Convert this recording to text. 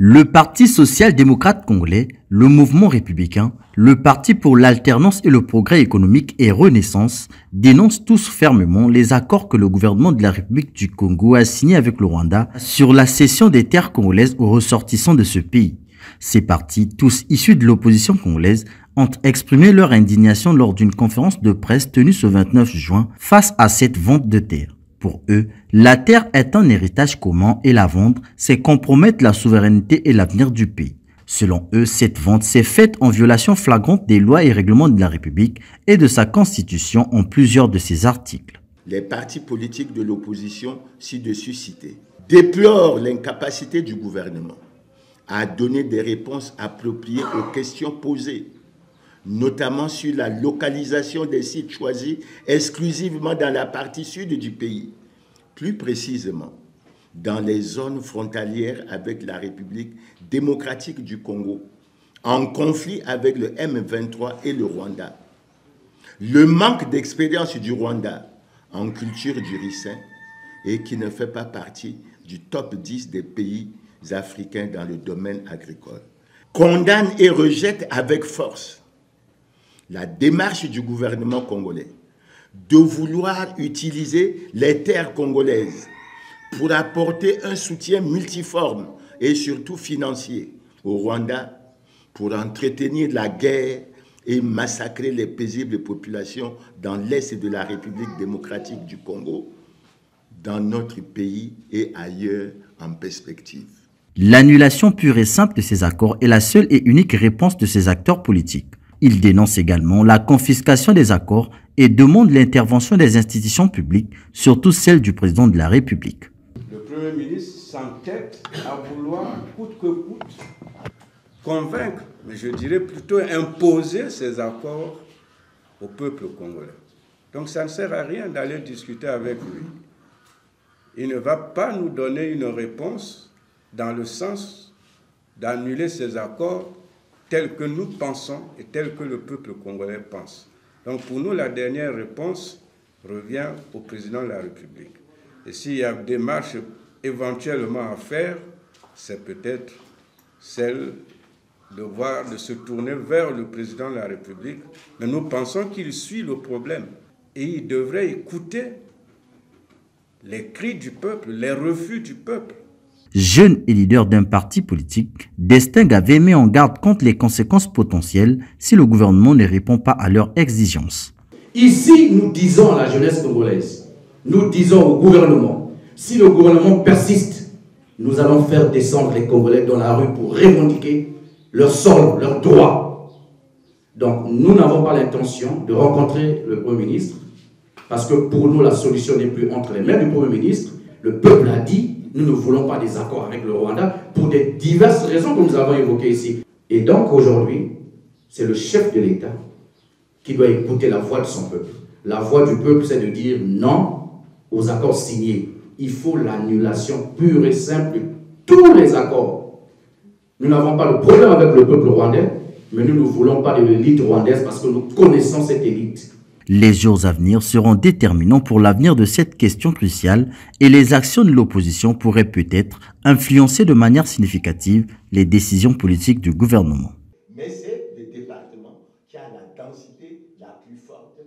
Le Parti social-démocrate congolais, le Mouvement républicain, le Parti pour l'alternance et le progrès économique et Renaissance dénoncent tous fermement les accords que le gouvernement de la République du Congo a signés avec le Rwanda sur la cession des terres congolaises aux ressortissants de ce pays. Ces partis, tous issus de l'opposition congolaise, ont exprimé leur indignation lors d'une conférence de presse tenue ce 29 juin face à cette vente de terres. Pour eux, la terre est un héritage commun et la vendre, c'est compromettre la souveraineté et l'avenir du pays. Selon eux, cette vente s'est faite en violation flagrante des lois et règlements de la République et de sa constitution en plusieurs de ses articles. Les partis politiques de l'opposition ci-dessus cités déplorent l'incapacité du gouvernement à donner des réponses appropriées aux questions posées, notamment sur la localisation des sites choisis exclusivement dans la partie sud du pays, plus précisément dans les zones frontalières avec la République démocratique du Congo, en conflit avec le M23 et le Rwanda. Le manque d'expérience du Rwanda en culture du ricin et qui ne fait pas partie du top 10 des pays africains dans le domaine agricole, condamne et rejette avec force la démarche du gouvernement congolais de vouloir utiliser les terres congolaises pour apporter un soutien multiforme et surtout financier au Rwanda pour entretenir la guerre et massacrer les paisibles populations dans l'est de la République démocratique du Congo, dans notre pays et ailleurs en perspective. L'annulation pure et simple de ces accords est la seule et unique réponse de ces acteurs politiques. Ils dénoncent également la confiscation des accords et demandent l'intervention des institutions publiques, surtout celle du président de la République. Le Premier ministre s'entête à vouloir, coûte que coûte, convaincre, mais je dirais plutôt imposer ces accords au peuple congolais. Donc ça ne sert à rien d'aller discuter avec lui. Il ne va pas nous donner une réponse dans le sens d'annuler ces accords tels que nous pensons et tels que le peuple congolais pense. Donc pour nous, la dernière réponse revient au président de la République. Et s'il y a des démarches éventuellement à faire, c'est peut-être celle de se tourner vers le président de la République. Mais nous pensons qu'il suit le problème et il devrait écouter les cris du peuple, les refus du peuple. Jeune et leader d'un parti politique, Destingue avait mis en garde contre les conséquences potentielles si le gouvernement ne répond pas à leurs exigences. Ici, nous disons à la jeunesse congolaise, nous disons au gouvernement, si le gouvernement persiste, nous allons faire descendre les Congolais dans la rue pour revendiquer leur sol, leurs droits. Donc, nous n'avons pas l'intention de rencontrer le Premier ministre, parce que pour nous, la solution n'est plus entre les mains du Premier ministre. Le peuple a dit, nous ne voulons pas des accords avec le Rwanda pour des diverses raisons que nous avons évoquées ici. Et donc aujourd'hui, c'est le chef de l'État qui doit écouter la voix de son peuple. La voix du peuple, c'est de dire non aux accords signés. Il faut l'annulation pure et simple de tous les accords. Nous n'avons pas de problème avec le peuple rwandais, mais nous ne voulons pas de l'élite rwandaise parce que nous connaissons cette élite. Les jours à venir seront déterminants pour l'avenir de cette question cruciale et les actions de l'opposition pourraient peut-être influencer de manière significative les décisions politiques du gouvernement. Mais c'est le département qui a la densité la plus forte.